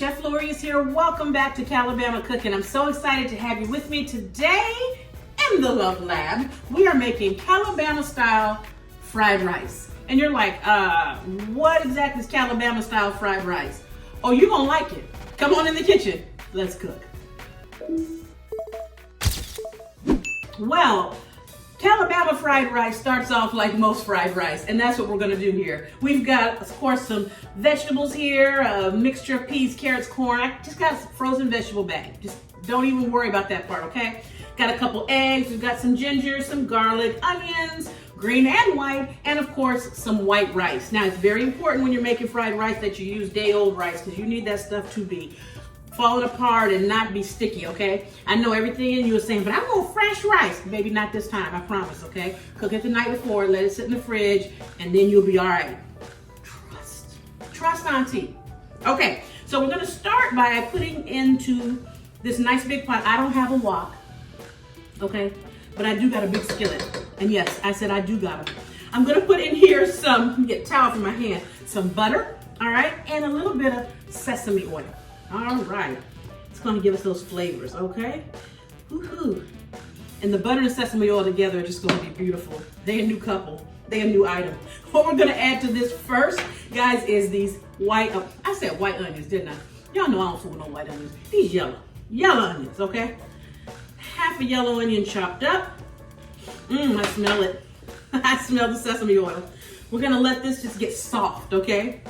Chef Lorious here. Welcome back to Calibama Cooking. I'm so excited to have you with me today in the Love Lab. We are making Calibama style fried rice. And you're like, what exactly is Calibama style fried rice? Oh, you're gonna like it. Come on in the kitchen. Let's cook. Well, Calibama fried rice starts off like most fried rice, and that's what we're gonna do here. We've got, of course, some vegetables here, a mixture of peas, carrots, corn. I just got a frozen vegetable bag. Just don't even worry about that part, okay? Got a couple eggs, we've got some ginger, some garlic, onions, green and white, and of course, some white rice. Now, it's very important when you're making fried rice that you use day-old rice because you need that stuff to be falling apart and not be sticky, okay? I know everything in you is saying, but I want fresh rice. Maybe not this time, I promise, okay? Cook it the night before, let it sit in the fridge, and then you'll be all right. Trust auntie. Okay, so we're gonna start by putting into this nice big pot. I don't have a wok, okay? But I do got a big skillet. And yes, I said I do got it. I'm gonna put in here some, let me get a towel from my hand, some butter, all right? And a little bit of sesame oil. All right, it's gonna give us those flavors, okay? Woohoo. And the butter and sesame oil together are just gonna be beautiful. They're a new couple, they're a new item. What we're gonna add to this first, guys, is these white, I said white onions, didn't I? Y'all know I don't fool with no white onions. These yellow onions, okay? Half a yellow onion chopped up. I smell it. I smell the sesame oil. We're gonna let this just get soft, okay?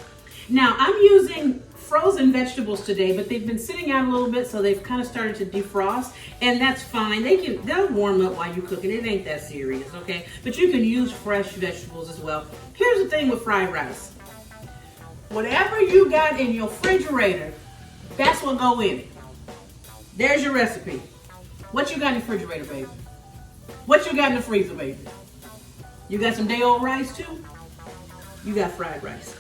Now, I'm using frozen vegetables today, but they've been sitting out a little bit, so they've kind of started to defrost, and that's fine. They'll warm up while you're cooking. It ain't that serious, okay? But you can use fresh vegetables as well. Here's the thing with fried rice. Whatever you got in your refrigerator, that's what go in it. There's your recipe. What you got in the refrigerator, baby? What you got in the freezer, baby? You got some day-old rice too? You got fried rice.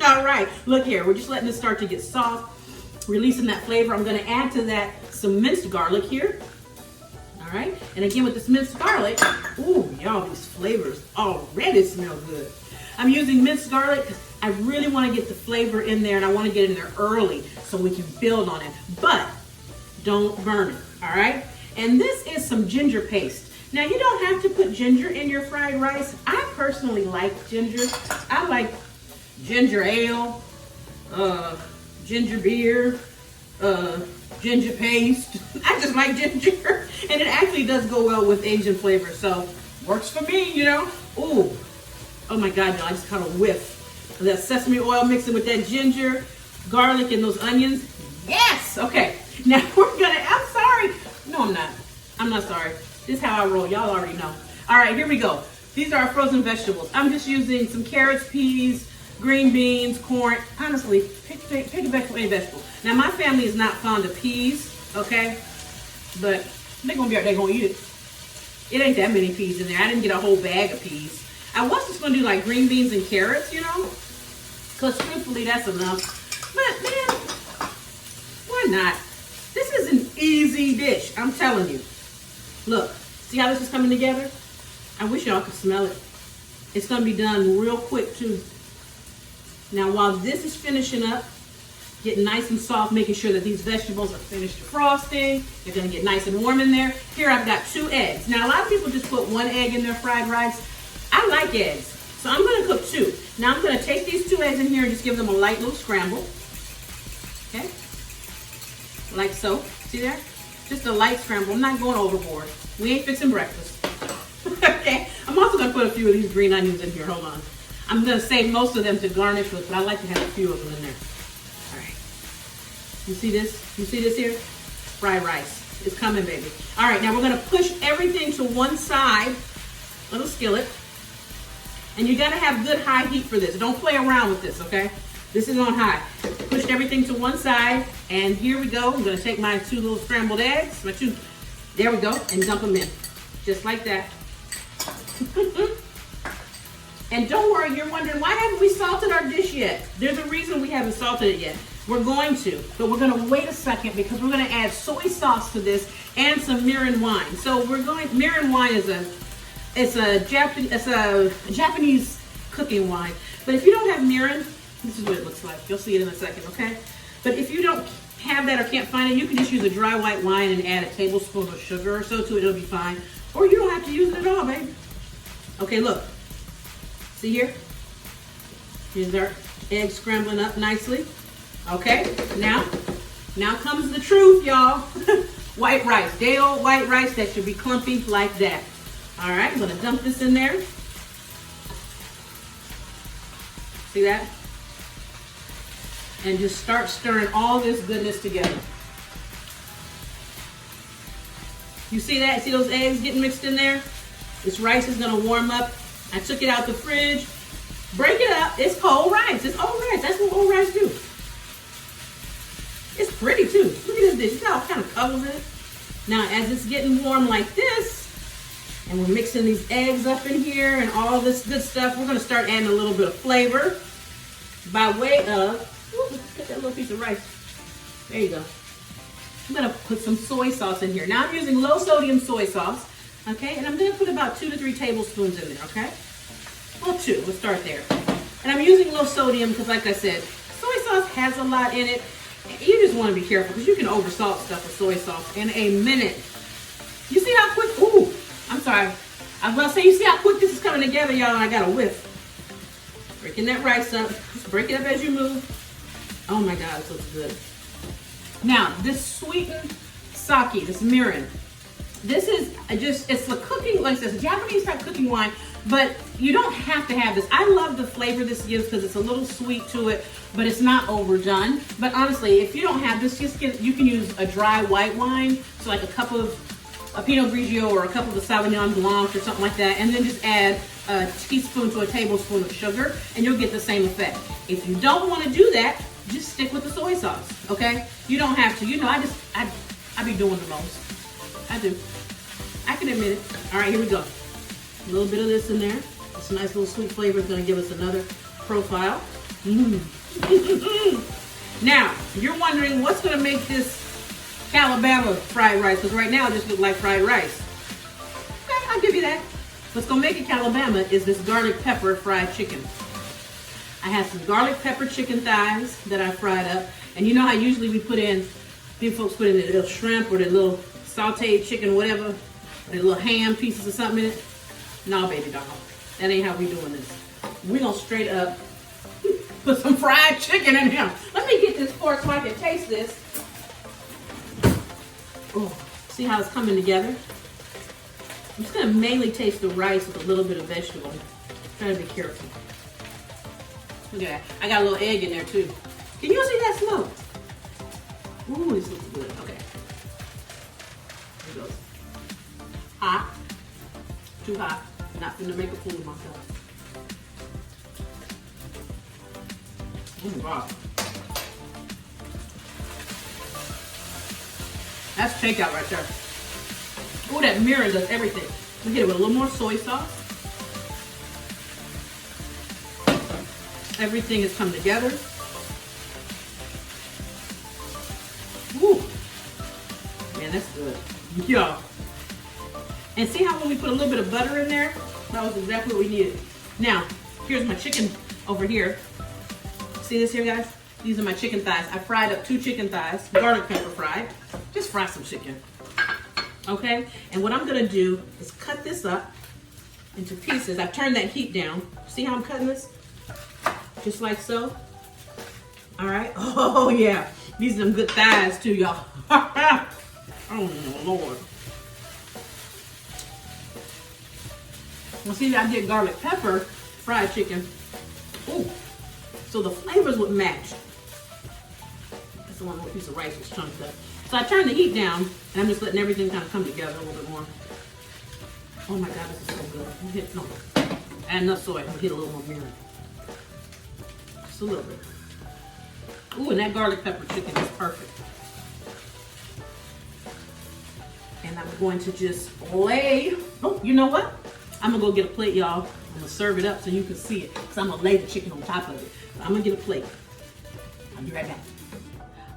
All right, look here, we're just letting this start to get soft, releasing that flavor. I'm gonna add to that some minced garlic here. All right, and again with this minced garlic, ooh, y'all, these flavors already smell good. I'm using minced garlic because I really wanna get the flavor in there and I wanna get in there early so we can build on it, but don't burn it, all right? And this is some ginger paste. Now, you don't have to put ginger in your fried rice. I personally like ginger. I like ginger ale, ginger beer, ginger paste. I just like ginger. And it actually does go well with Asian flavor, so works for me, you know. Ooh, oh my God, y'all, I just caught a whiff of that sesame oil mixing with that ginger, garlic, and those onions. Yes, okay. Now we're gonna, I'm sorry. No, I'm not. I'm not sorry. This is how I roll, y'all already know. All right, here we go. These are our frozen vegetables. I'm just using some carrots, peas, green beans, corn. Honestly, pick a vegetable, any vegetable. Now, my family is not fond of peas, okay? But they're gonna be out there, gonna eat it. It ain't that many peas in there. I didn't get a whole bag of peas. I was just gonna do like green beans and carrots, you know? Because truthfully, that's enough. But man, why not? This is an easy dish, I'm telling you. Look, see how this is coming together? I wish y'all could smell it. It's gonna be done real quick too. Now while this is finishing up, getting nice and soft, making sure that these vegetables are finished frosting, they're gonna get nice and warm in there. Here I've got 2 eggs. Now a lot of people just put 1 egg in their fried rice. I like eggs, so I'm gonna cook 2. Now I'm gonna take these 2 eggs in here and just give them a light little scramble. Okay, like so, see there? Just a light scramble, I'm not going overboard. We ain't fixing breakfast. Okay, I'm also gonna put a few of these green onions in here, hold on. I'm gonna save most of them to garnish with, but I like to have a few of them in there. All right, you see this? You see this here? Fried rice, it's coming, baby. All right, now we're gonna push everything to one side, little skillet. And you gotta have good high heat for this. Don't play around with this, okay? This is on high. Pushed everything to one side, and here we go. I'm gonna take my 2 little scrambled eggs, there we go, and dump them in. Just like that. And don't worry, you're wondering, why haven't we salted our dish yet? There's a reason we haven't salted it yet. We're going to, but we're gonna wait a second because we're gonna add soy sauce to this and some mirin wine. So mirin wine is a Japanese cooking wine. But if you don't have mirin, this is what it looks like. You'll see it in a second, okay? But if you don't have that or can't find it, you can just use a dry white wine and add a tablespoon of sugar or so to it. It'll be fine. Or you don't have to use it at all, baby. Okay, look. See here? Here's our eggs scrambling up nicely. Okay, now comes the truth, y'all. White rice, day old white rice that should be clumpy like that. All right, I'm gonna dump this in there. See that? And just start stirring all this goodness together. You see that? See those eggs getting mixed in there? This rice is gonna warm up. I took it out the fridge. Break it up. It's cold rice. It's old rice. That's what old rice do. It's pretty too. Look at this dish. You see how it kind of covers it? Now, as it's getting warm like this, and we're mixing these eggs up in here and all this good stuff, we're gonna start adding a little bit of flavor by way of, get that little piece of rice. There you go. I'm gonna put some soy sauce in here. Now I'm using low sodium soy sauce, okay? And I'm gonna put about 2 to 3 tablespoons in there, okay? Well, 2, we'll start there. And I'm using low sodium because, like I said, soy sauce has a lot in it. You just want to be careful because you can oversalt stuff with soy sauce in a minute. You see how quick, ooh, I'm sorry. I was about to say, you see how quick this is coming together, y'all, and I got a whiff. Breaking that rice up. Just break it up as you move. Oh my God, this looks good. Now, this sweetened sake, this mirin, this is just, it's the cooking, like this Japanese type cooking wine, but you don't have to have this. I love the flavor this gives because it's a little sweet to it, but it's not overdone. But honestly, if you don't have this, you can use a dry white wine, so like a cup of a Pinot Grigio or a cup of the Sauvignon Blanc or something like that, and then just add a teaspoon to a tablespoon of sugar, and you'll get the same effect. If you don't want to do that, just stick with the soy sauce, okay? You don't have to. You know, I be doing the most. I do. I can admit it. All right, here we go. A little bit of this in there. This nice little sweet flavor is going to give us another profile. Now, you're wondering what's going to make this Calibama fried rice, because right now it just looks like fried rice. Okay, I'll give you that. What's going to make it Calibama is this garlic pepper fried chicken. I have some garlic pepper chicken thighs that I fried up. And you know how usually we put in, people folks put in their little shrimp or their little sauteed chicken, whatever, their little ham pieces or something in it. No, baby doll. That ain't how we doing this. We gonna straight up put some fried chicken in here. Let me get this fork so I can taste this. Oh, see how it's coming together? I'm just gonna mainly taste the rice with a little bit of vegetable. Try to be careful. Look at that. I got a little egg in there too. Can you see that smoke? Ooh, this looks good. Okay. Here it goes. Hot. Too hot. Not finna make a fool of myself. Oh my God. That's takeout right there. Oh, that mirin does everything. We get it with a little more soy sauce. Everything has come together. Ooh. Man, that's good. Yeah. And see how when we put a little bit of butter in there, that was exactly what we needed. Now, here's my chicken over here. See this here, guys? These are my chicken thighs. I fried up 2 chicken thighs, garlic pepper fried. Just fry some chicken. Okay? And what I'm gonna do is cut this up into pieces. I've turned that heat down. See how I'm cutting this? Just like so. All right. Oh yeah. These are some good thighs too, y'all. Oh Lord. Well, see, I did garlic pepper fried chicken. Ooh. So the flavors would match. That's the one with a piece of rice was chunked up. So I turned the heat down, and I'm just letting everything kind of come together a little bit more. Oh my God, this is so good. No, add enough soy. We'll hit a little more mirin. Just a little bit. Ooh, and that garlic pepper chicken is perfect. And I'm going to just lay. Oh, you know what? I'm gonna go get a plate, y'all. I'm gonna serve it up so you can see it. So I'm gonna lay the chicken on top of it. So I'm gonna get a plate. I'll be right back.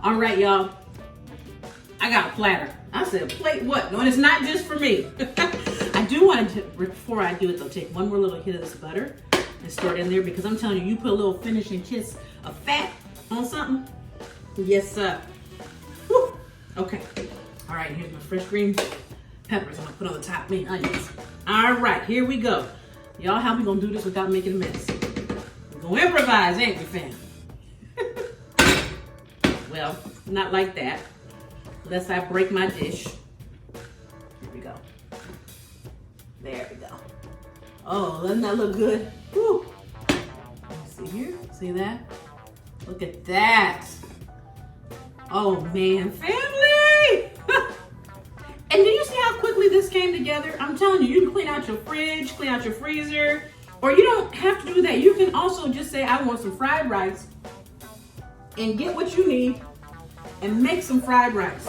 All right, y'all. I got a platter. I said, plate what? No, and it's not just for me. I do want to, before I do it though, take one more little hit of this butter and stir it in there, because I'm telling you, you put a little finishing kiss of fat on something, Yes, sir. Whew. Okay. All right, here's my fresh green peppers I'm gonna put on the top, main onions. All right, here we go. Y'all, how we gonna do this without making a mess? We're gonna improvise, ain't we, fam? Well, not like that. Unless I break my dish. Here we go. There we go. Oh, doesn't that look good? Whew. See here? See that? Look at that. Oh man, family! And do you see how quickly this came together? I'm telling you, you can clean out your fridge, clean out your freezer, or you don't have to do that. You can also just say, I want some fried rice, and get what you need and make some fried rice.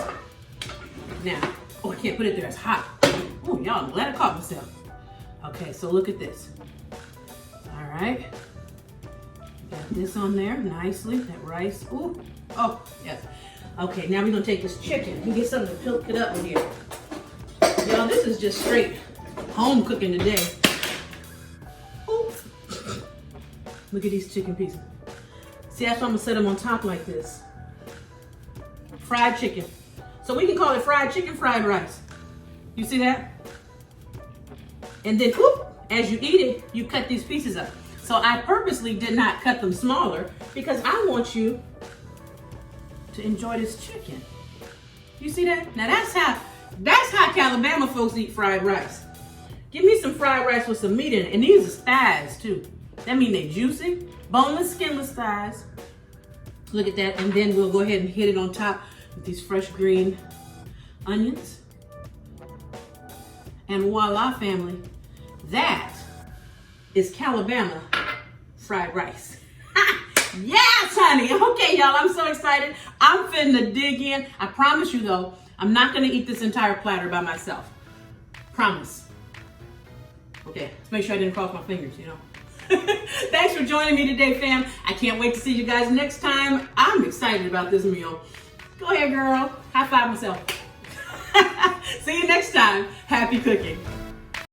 Now, oh, I can't put it there, it's hot. Oh, y'all, I'm glad I caught myself. Okay, so look at this. All right. Got this on there nicely, that rice. Ooh, oh, yes. Okay, now we're gonna take this chicken and get something to cook it up in here. Y'all, this is just straight home cooking today. Ooh. Look at these chicken pieces. See, that's why I'm gonna set them on top like this. Fried chicken. So we can call it fried chicken, fried rice. You see that? And then, whoop, as you eat it, you cut these pieces up. So I purposely did not cut them smaller because I want you to enjoy this chicken. You see that? Now that's how Calibama folks eat fried rice. Give me some fried rice with some meat in it. And these are thighs too. That means they're juicy, boneless, skinless thighs. Look at that. And then we'll go ahead and hit it on top with these fresh green onions. And voila, family. That is Calibama fried rice. Yes, honey. Okay, y'all, I'm so excited. I'm finna dig in. I promise you, though, I'm not gonna eat this entire platter by myself. Promise. Okay, let's make sure I didn't cross my fingers, you know. Thanks for joining me today, fam. I can't wait to see you guys next time. I'm excited about this meal. Go ahead, girl. High five myself. See you next time. Happy cooking.